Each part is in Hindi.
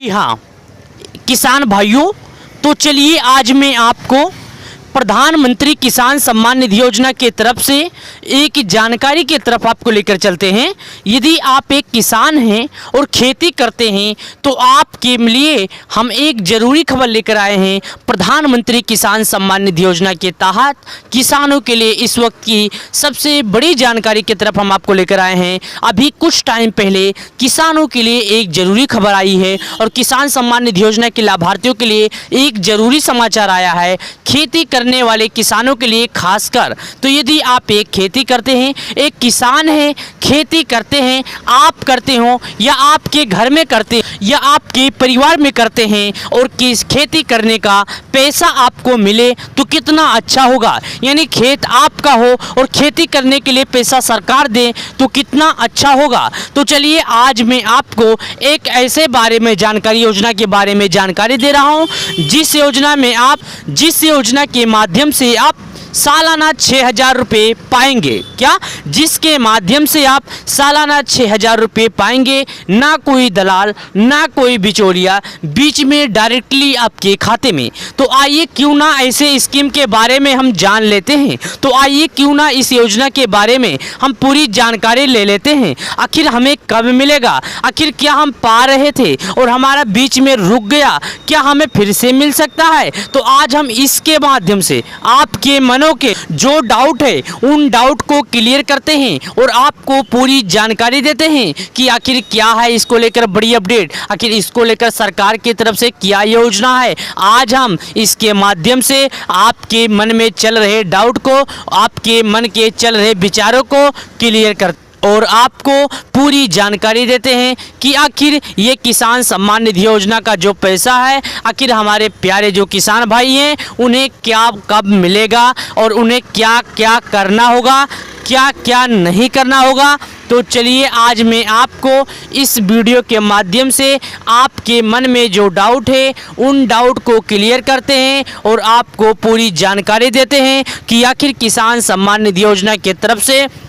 जी हाँ, किसान भाइयों, तो चलिए आज मैं आपको प्रधानमंत्री किसान सम्मान निधि योजना की तरफ से एक जानकारी की तरफ आपको लेकर चलते हैं। यदि आप एक किसान हैं और खेती करते हैं तो आपके लिए हम एक ज़रूरी खबर लेकर आए हैं। प्रधानमंत्री किसान सम्मान निधि योजना के तहत किसानों के लिए इस वक्त की सबसे बड़ी जानकारी की तरफ हम आपको लेकर आए हैं। अभी कुछ टाइम पहले किसानों के लिए एक ज़रूरी खबर आई है और किसान सम्मान निधि योजना के लाभार्थियों के लिए एक ज़रूरी समाचार आया है, खेती करने वाले किसानों के लिए खासकर। तो यदि आप एक खेती करते हैं, एक किसान है, खेती करते हैं, आप करते हो या आपके घर में करते या आपके परिवार में करते हैं और किस खेती करने का पैसा आपको मिले तो कितना अच्छा होगा। यानी खेत आपका हो और खेती करने के लिए पैसा सरकार दे तो कितना अच्छा होगा। तो चलिए आज मैं आपको एक ऐसे बारे में जानकारी योजना के बारे में जानकारी दे रहा हूं जिस योजना के माध्यम से आप सालाना 6,000 रुपये पाएंगे। क्या? जिसके माध्यम से आप सालाना 6,000 रुपये पाएंगे। ना कोई दलाल, ना कोई बिचौलिया, बीच में डायरेक्टली आपके खाते में। तो आइए क्यों ना ऐसे स्कीम के बारे में हम जान लेते हैं। तो आइए क्यों ना इस योजना के बारे में हम पूरी जानकारी ले लेते हैं। आखिर हमें कब मिलेगा, आखिर क्या हम पा रहे थे और हमारा बीच में रुक गया, क्या हमें फिर से मिल सकता है। तो आज हम इसके माध्यम से आपके मनों के जो डाउट है उन डाउट को क्लियर करते हैं और आपको पूरी जानकारी देते हैं कि आखिर क्या है इसको लेकर बड़ी अपडेट, आखिर इसको लेकर सरकार की तरफ से क्या योजना है। आज हम इसके माध्यम से आपके मन में चल रहे डाउट को, आपके मन के चल रहे विचारों को क्लियर करते और आपको पूरी जानकारी देते हैं कि आखिर ये किसान सम्मान निधि योजना का जो पैसा है, आखिर हमारे प्यारे जो किसान भाई हैं उन्हें क्या कब मिलेगा और उन्हें क्या क्या करना होगा, क्या क्या नहीं करना होगा। तो चलिए आज मैं आपको इस वीडियो के माध्यम से आपके मन में जो डाउट है उन डाउट को क्लियर करते हैं और आपको पूरी जानकारी देते हैं कि आखिर किसान सम्मान निधि योजना की तरफ से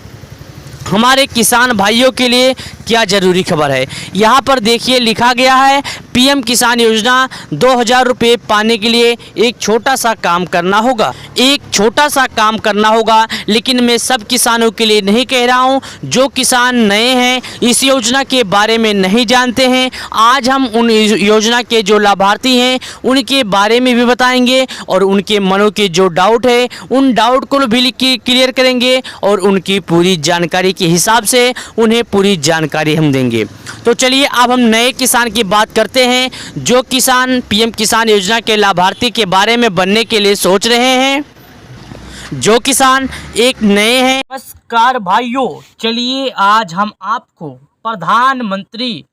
हमारे किसान भाइयों के लिए क्या ज़रूरी खबर है। यहाँ पर देखिए लिखा गया है, पीएम किसान योजना 2,000 रुपये पाने के लिए एक छोटा सा काम करना होगा। एक छोटा सा काम करना होगा, लेकिन मैं सब किसानों के लिए नहीं कह रहा हूँ। जो किसान नए हैं, इस योजना के बारे में नहीं जानते हैं, आज हम उन योजना के जो लाभार्थी हैं उनके बारे में भी बताएंगे और उनके मनों के जो डाउट है उन डाउट को भी क्लियर करेंगे और उनकी पूरी जानकारी के हिसाब से उन्हें पूरी जानकारी हम देंगे। तो चलिए अब हम नए किसान की बात करते हैं, जो किसान पीएम किसान योजना के लाभार्थी के बारे में बनने के लिए सोच रहे हैं, जो किसान एक नए हैं। नमस्कार भाइयों, चलिए आज हम आपको प्रधानमंत्री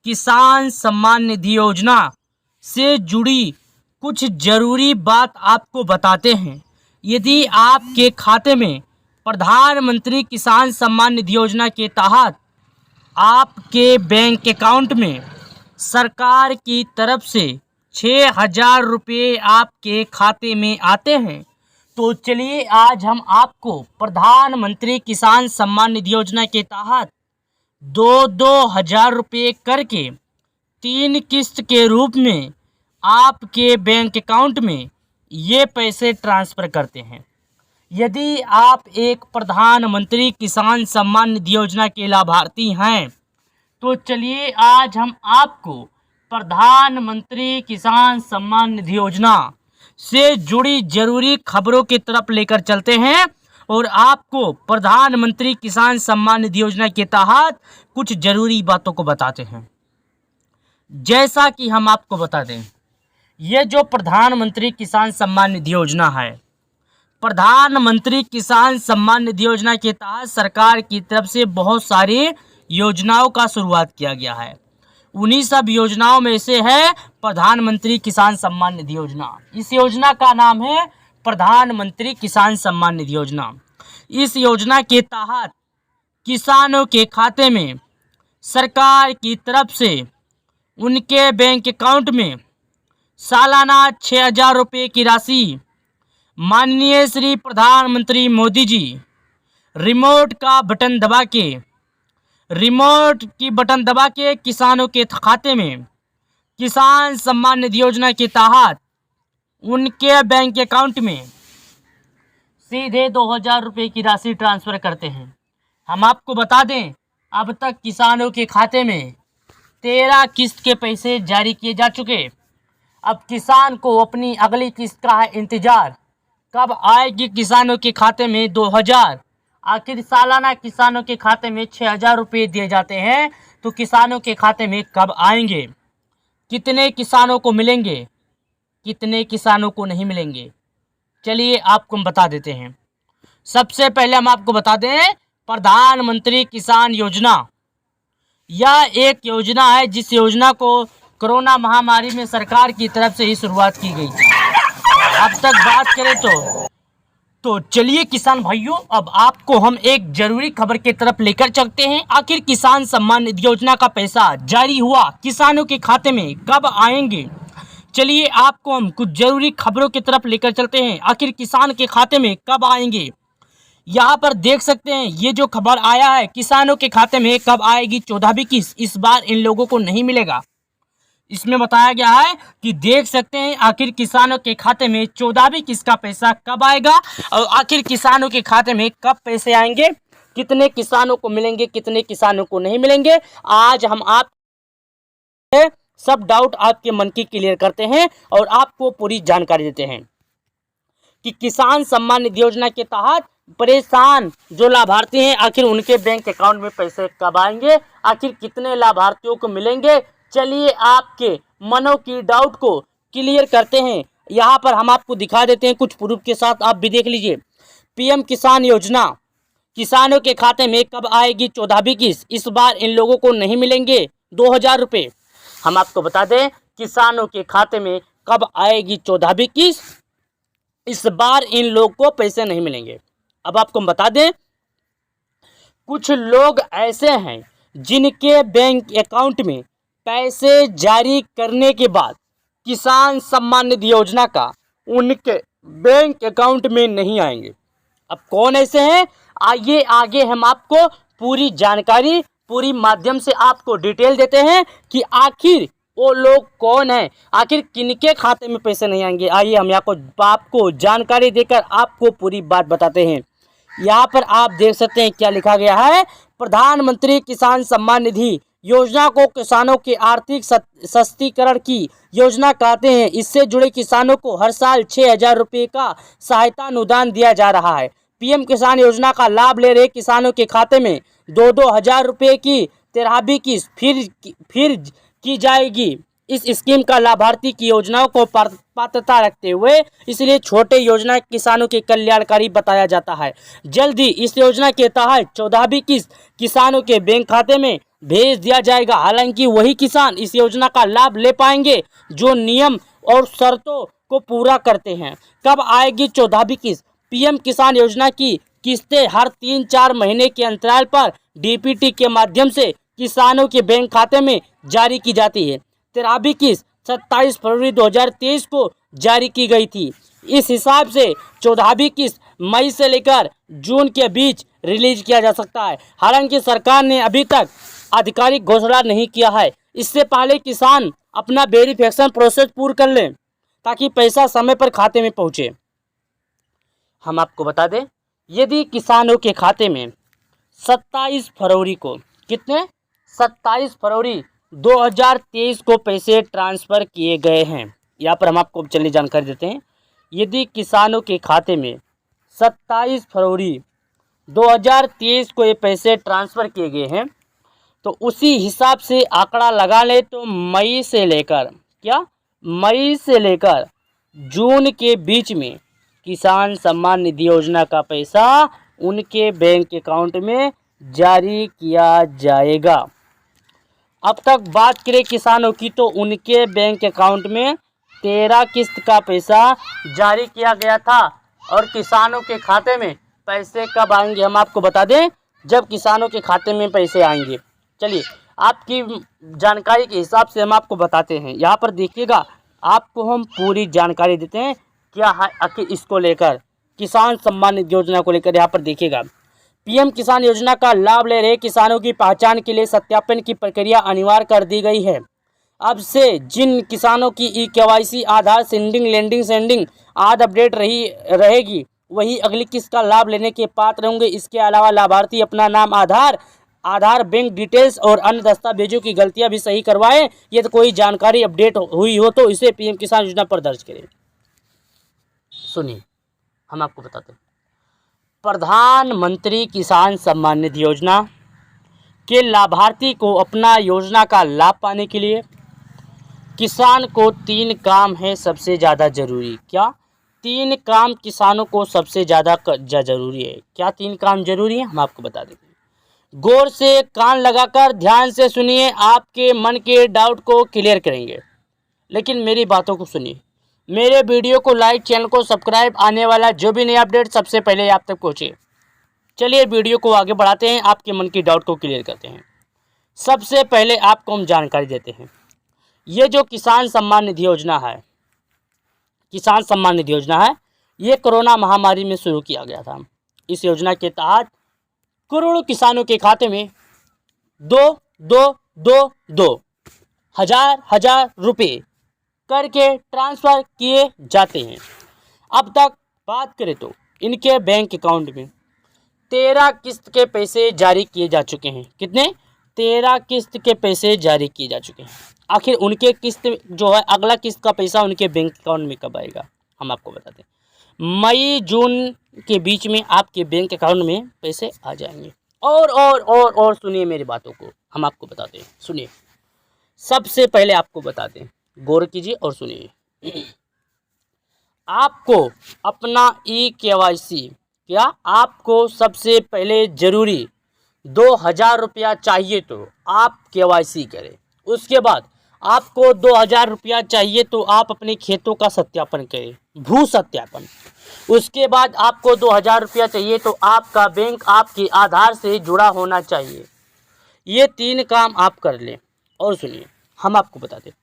किसान सम्मान निधि योजना से जुड़ी कुछ ज़रूरी बात आपको बताते हैं। यदि आपके खाते में प्रधानमंत्री किसान सम्मान निधि योजना के तहत आपके बैंक अकाउंट में सरकार की तरफ से 6,000 रुपये आपके खाते में आते हैं, तो चलिए आज हम आपको प्रधानमंत्री किसान सम्मान निधि योजना के तहत 2,000 रुपये करके 3 किस्त के रूप में आपके बैंक अकाउंट में ये पैसे ट्रांसफ़र करते हैं। यदि आप एक प्रधानमंत्री किसान सम्मान निधि योजना के लाभार्थी हैं तो चलिए आज हम आपको प्रधानमंत्री किसान सम्मान निधि योजना से जुड़ी ज़रूरी खबरों की तरफ लेकर चलते हैं और आपको प्रधानमंत्री किसान सम्मान निधि योजना के तहत कुछ ज़रूरी बातों को बताते हैं। जैसा कि हम आपको बता दें, ये जो प्रधानमंत्री किसान सम्मान निधि योजना है, प्रधानमंत्री किसान सम्मान निधि योजना के तहत सरकार की तरफ से बहुत सारी योजनाओं का शुरुआत किया गया है। उन्हीं सब योजनाओं में से है प्रधानमंत्री किसान सम्मान निधि योजना। इस योजना का नाम है प्रधानमंत्री किसान सम्मान निधि योजना। इस योजना के तहत किसानों के खाते में सरकार की तरफ से उनके बैंक अकाउंट में सालाना 6,000 रुपये की राशि माननीय श्री प्रधानमंत्री मोदी जी रिमोट की बटन दबा के किसानों के खाते में किसान सम्मान निधि योजना के तहत उनके बैंक अकाउंट में सीधे 2000 रुपये की राशि ट्रांसफ़र करते हैं। हम आपको बता दें, अब तक किसानों के खाते में 13 किस्त के पैसे जारी किए जा चुके। अब किसान को अपनी अगली किस्त का है इंतज़ार, कब आएगी किसानों के खाते में 2000। आखिर सालाना किसानों के खाते में 6000 रुपये दिए जाते हैं, तो किसानों के खाते में कब आएंगे, कितने किसानों को मिलेंगे, कितने किसानों को नहीं मिलेंगे, चलिए आपको हम बता देते हैं। सबसे पहले हम आपको बता दें, प्रधानमंत्री किसान योजना, यह एक योजना है जिस योजना को कोरोना महामारी में सरकार की तरफ से ही शुरुआत की गई थी। अब तक बात करें तो चलिए किसान भाइयों, अब आपको हम एक जरूरी खबर की तरफ लेकर चलते हैं। आखिर किसान सम्मान निधि योजना का पैसा जारी हुआ, किसानों के खाते में कब आएंगे, चलिए आपको हम कुछ जरूरी खबरों की तरफ लेकर चलते हैं। आखिर किसान के खाते में कब आएंगे, यहाँ पर देख सकते हैं ये जो खबर आया है, किसानों के खाते में कब आएगी 14वीं किस्त, इस बार इन लोगों को नहीं मिलेगा। इसमें बताया गया है कि देख सकते हैं आखिर किसानों के खाते में 14वीं किस्त का पैसा कब आएगा और आखिर किसानों के खाते में कब पैसे आएंगे, कितने किसानों को मिलेंगे, कितने किसानों को नहीं मिलेंगे। आज हम आप सब डाउट आपके मन की क्लियर करते हैं और आपको पूरी जानकारी देते हैं कि किसान सम्मान निधि योजना के तहत परेशान जो लाभार्थी हैं, आखिर उनके बैंक अकाउंट में पैसे कब आएंगे, आखिर कितने लाभार्थियों को मिलेंगे। चलिए आपके मनों की डाउट को क्लियर करते हैं। यहाँ पर हम आपको दिखा देते हैं कुछ प्रूफ के साथ, आप भी देख लीजिए। पीएम किसान योजना, किसानों के खाते में कब आएगी 14वीं किस्त, इस बार इन लोगों को नहीं मिलेंगे 2000 रुपये। हम आपको बता दें, किसानों के खाते में कब आएगी 14वीं किस्त, इस बार इन लोग को पैसे नहीं मिलेंगे। अब आपको हम बता दें, कुछ लोग ऐसे हैं जिनके बैंक अकाउंट में पैसे जारी करने के बाद किसान सम्मान निधि योजना का उनके बैंक अकाउंट में नहीं आएंगे। अब कौन ऐसे हैं, आइए आगे हम आपको पूरी जानकारी पूरी माध्यम से आपको डिटेल देते हैं कि आखिर वो लोग कौन हैं, आखिर किनके खाते में पैसे नहीं आएंगे। आइए हम आपको जानकारी देकर आपको पूरी बात बताते हैं। यहाँ पर आप देख सकते हैं क्या लिखा गया है, प्रधानमंत्री किसान सम्मान निधि योजना को किसानों के आर्थिक सशक्तिकरण की योजना कहते हैं। इससे जुड़े किसानों को हर साल 6000 रुपये का सहायता अनुदान दिया जा रहा है। पीएम किसान योजना का लाभ ले रहे किसानों के खाते में 2-2 हजार रुपये की 13वीं किस्त फिर की जाएगी। इस स्कीम का लाभार्थी की योजनाओं को पात्रता रखते हुए इसलिए छोटे योजना किसानों के कल्याणकारी बताया जाता है। जल्द ही इस योजना के तहत 14वीं किस्त किसानों के बैंक खाते में भेज दिया जाएगा। हालांकि वही किसान इस योजना का लाभ ले पाएंगे जो नियम और शर्तों को पूरा करते हैं। कब आएगी 14वीं किस्त, पीएम किसान योजना की किस्तें हर 3-4 महीने के अंतराल पर डीपीटी के माध्यम से किसानों के बैंक खाते में जारी की जाती है। 13वीं किस्त 27 फरवरी 2023 को जारी की गई थी। इस हिसाब से 14वीं किस्त मई से लेकर जून के बीच रिलीज किया जा सकता है। हालांकि सरकार ने अभी तक आधिकारिक घोषणा नहीं किया है। इससे पहले किसान अपना वेरिफिकेशन प्रोसेस पूर्ण कर लें ताकि पैसा समय पर खाते में पहुंचे। हम आपको बता दें, यदि किसानों के खाते में 27 फरवरी को 27 फरवरी 2023 को पैसे ट्रांसफ़र किए गए हैं। यहाँ पर हम आपको चलिए जानकारी देते हैं। यदि किसानों के खाते में 27 फरवरी 2023 को ये पैसे ट्रांसफ़र किए गए हैं, तो उसी हिसाब से आंकड़ा लगा ले तो मई से लेकर जून के बीच में किसान सम्मान निधि योजना का पैसा उनके बैंक अकाउंट में जारी किया जाएगा। अब तक बात करें किसानों की तो उनके बैंक अकाउंट में 13 किस्त का पैसा जारी किया गया था और किसानों के खाते में पैसे कब आएंगे हम आपको बता दें, जब किसानों के खाते में पैसे आएंगे। चलिए आपकी जानकारी के हिसाब से हम आपको बताते हैं। यहाँ पर देखिएगा, आपको हम पूरी जानकारी देते हैं क्या है आखिर इसको लेकर, किसान सम्मान निधि योजना को लेकर। यहाँ पर देखिएगा, पीएम किसान योजना का लाभ ले रहे किसानों की पहचान के लिए सत्यापन की प्रक्रिया अनिवार्य कर दी गई है। अब से जिन किसानों की ई-केवाईसी, आधार सेंडिंग, लैंडिंग सेंडिंग आदि अपडेट रहेगी वही अगली किस्त का लाभ लेने के पात्र होंगे। इसके अलावा लाभार्थी अपना नाम, आधार बैंक डिटेल्स और अन्य दस्तावेजों की गलतियां भी सही करवाएं। यदि कोई जानकारी अपडेट हुई हो तो इसे पीएम किसान योजना पर दर्ज करें। सुनिए, हम आपको बताते हैं, प्रधानमंत्री किसान सम्मान निधि योजना के लाभार्थी को अपना योजना का लाभ पाने के लिए किसान को 3 काम है सबसे ज़्यादा जरूरी। क्या 3 काम किसानों को सबसे ज़्यादा जरूरी है? क्या 3 काम जरूरी है? हम आपको बता देते हैं। गौर से कान लगाकर ध्यान से सुनिए, आपके मन के डाउट को क्लियर करेंगे। लेकिन मेरी बातों को सुनिए, मेरे वीडियो को लाइक, चैनल को सब्सक्राइब, आने वाला जो भी नया अपडेट सबसे पहले आप तक पहुँचे। चलिए वीडियो को आगे बढ़ाते हैं, आपके मन की डाउट को क्लियर करते हैं। सबसे पहले आपको हम जानकारी देते हैं, ये जो किसान सम्मान निधि योजना है, ये कोरोना महामारी में शुरू किया गया था। इस योजना के तहत करोड़ों किसानों के खाते में 2 हजार रुपये करके ट्रांसफ़र किए जाते हैं। अब तक बात करें तो इनके बैंक अकाउंट में 13 किस्त के पैसे जारी किए जा चुके हैं। कितने? 13 किस्त के पैसे जारी किए जा चुके हैं। आखिर उनके किस्त जो है, अगला किस्त का पैसा उनके बैंक अकाउंट में कब आएगा? हम आपको बताते हैं, मई जून के बीच में आपके बैंक अकाउंट में पैसे आ जाएंगे। और सुनिए मेरी बातों को, हम आपको बताते हैं। सुनिए, सबसे पहले आपको बताते हैं, गौर कीजिए और सुनिए। आपको अपना ई-केवाईसी, क्या आपको सबसे पहले जरूरी 2000 रुपया चाहिए तो आप केवाईसी करें। उसके बाद आपको 2000 रुपया चाहिए तो आप अपने खेतों का सत्यापन करें, भू सत्यापन। उसके बाद आपको 2000 रुपया चाहिए तो आपका बैंक आपके आधार से जुड़ा होना चाहिए। ये 3 काम आप कर लें। और सुनिए, हम आपको बताते हैं,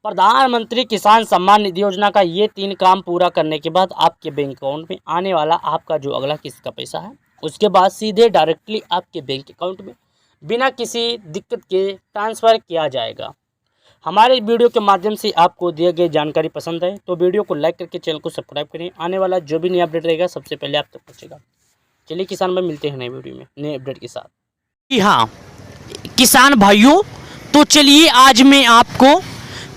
प्रधानमंत्री किसान सम्मान निधि योजना का ये 3 काम पूरा करने के बाद आपके बैंक अकाउंट में आने वाला आपका जो अगला किस्त का पैसा है, उसके बाद सीधे डायरेक्टली आपके बैंक अकाउंट में बिना किसी दिक्कत के ट्रांसफ़र किया जाएगा। हमारे वीडियो के माध्यम से आपको दिए गए जानकारी पसंद है तो वीडियो को लाइक करके चैनल को सब्सक्राइब करें। आने वाला जो भी नया अपडेट रहेगा सबसे पहले आप तक पहुँचेगा। चलिए किसान भाई, मिलते हैं नए वीडियो में नए अपडेट के साथ। जी हाँ किसान भाइयों, तो चलिए आज मैं आपको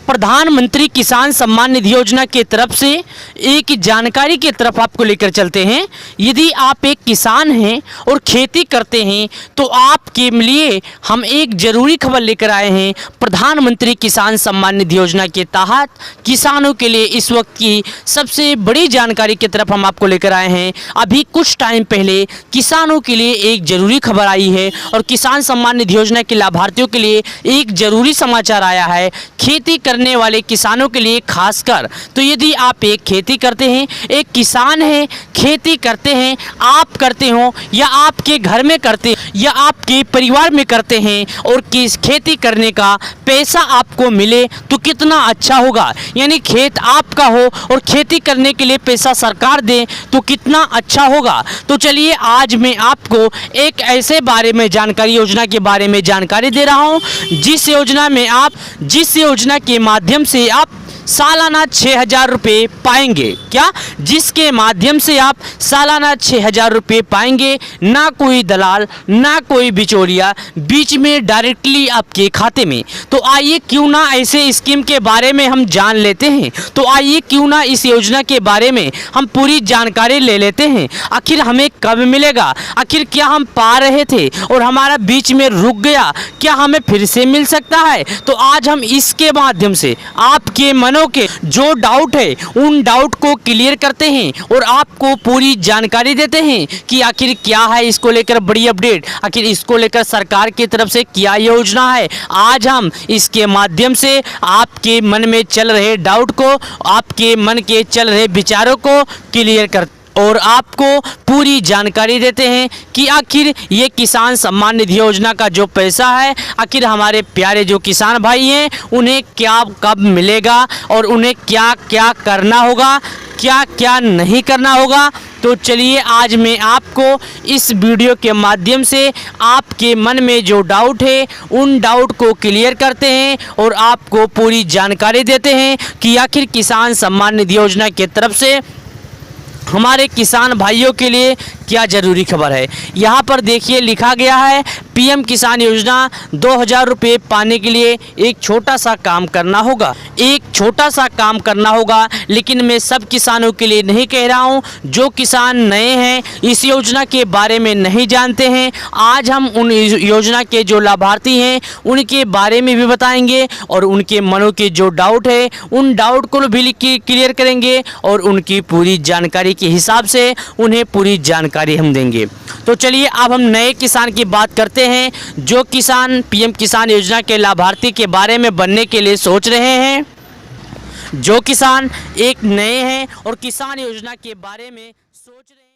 प्रधानमंत्री किसान सम्मान निधि योजना के तरफ से एक जानकारी की तरफ आपको लेकर चलते हैं। यदि आप एक किसान हैं और खेती करते हैं तो आपके लिए हम एक ज़रूरी खबर लेकर आए हैं। प्रधानमंत्री किसान सम्मान निधि योजना के तहत किसानों के लिए इस वक्त की सबसे बड़ी जानकारी की तरफ हम आपको लेकर आए हैं। अभी कुछ टाइम पहले किसानों के लिए एक ज़रूरी खबर आई है और किसान सम्मान निधि योजना के लाभार्थियों के लिए एक ज़रूरी समाचार आया है, खेती करने वाले किसानों के लिए खासकर। तो यदि आप एक खेती करते हैं, एक किसान हैं, खेती करते हैं, आप करते हो या आपके घर में करते या आपके परिवार में करते हैं और किस खेती करने का पैसा आपको मिले तो कितना अच्छा होगा। यानी खेत आपका हो और खेती करने के लिए पैसा सरकार दे तो कितना अच्छा होगा। तो चलिए आज मैं आपको एक ऐसे बारे में जानकारी, योजना के बारे में जानकारी दे रहा हूं जिस योजना के माध्यम से आप सालाना 6000 रुपये पाएंगे। क्या? जिसके माध्यम से आप सालाना 6000 रुपये पाएंगे। ना कोई दलाल, ना कोई बिचौलिया, बीच में डायरेक्टली आपके खाते में। तो आइए क्यों ना ऐसे स्कीम के बारे में हम जान लेते हैं। तो आइए क्यों ना इस योजना के बारे में हम पूरी जानकारी ले लेते हैं। आखिर हमें कब मिलेगा? आखिर क्या हम पा रहे थे और हमारा बीच में रुक गया, क्या हमें फिर से मिल सकता है? तो आज हम इसके माध्यम से आपके मनों के जो डाउट है उन डाउट को क्लियर करते हैं और आपको पूरी जानकारी देते हैं कि आखिर क्या है इसको लेकर बड़ी अपडेट, आखिर इसको लेकर सरकार की तरफ से क्या योजना है। आज हम इसके माध्यम से आपके मन में चल रहे डाउट को, आपके मन के चल रहे विचारों को क्लियर और आपको पूरी जानकारी देते हैं कि आखिर ये किसान सम्मान निधि योजना का जो पैसा है आखिर हमारे प्यारे जो किसान भाई हैं उन्हें क्या कब मिलेगा और उन्हें क्या क्या करना होगा, क्या क्या नहीं करना होगा। तो चलिए आज मैं आपको इस वीडियो के माध्यम से आपके मन में जो डाउट है उन डाउट को क्लियर करते हैं और आपको पूरी जानकारी देते हैं कि आखिर किसान सम्मान निधि योजना की तरफ से हमारे किसान भाइयों के लिए क्या ज़रूरी खबर है। यहाँ पर देखिए लिखा गया है पीएम किसान योजना 2000 रुपये पाने के लिए एक छोटा सा काम करना होगा। एक छोटा सा काम करना होगा, लेकिन मैं सब किसानों के लिए नहीं कह रहा हूँ। जो किसान नए हैं, इस योजना के बारे में नहीं जानते हैं, आज हम उन योजना के जो लाभार्थी हैं उनके बारे में भी बताएंगे और उनके मनों के जो डाउट है उन डाउट को भी क्लियर करेंगे और उनकी पूरी जानकारी के हिसाब से उन्हें पूरी जानकारी हम देंगे। तो चलिए अब हम नए किसान की बात करते हैं, जो किसान पीएम किसान योजना के लाभार्थी के बारे में बनने के लिए सोच रहे हैं, जो किसान एक नए हैं और किसान योजना के बारे में सोच रहे हैं।